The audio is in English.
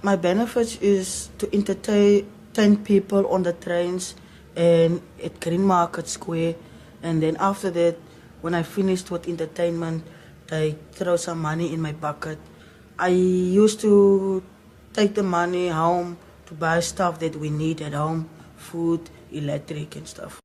My benefit is to entertain people on the trains and at Green Market Square, and then after that, when I finished with entertainment, I throw some money in my bucket. I used to take the money home to buy stuff that we need at home, food, electric and stuff.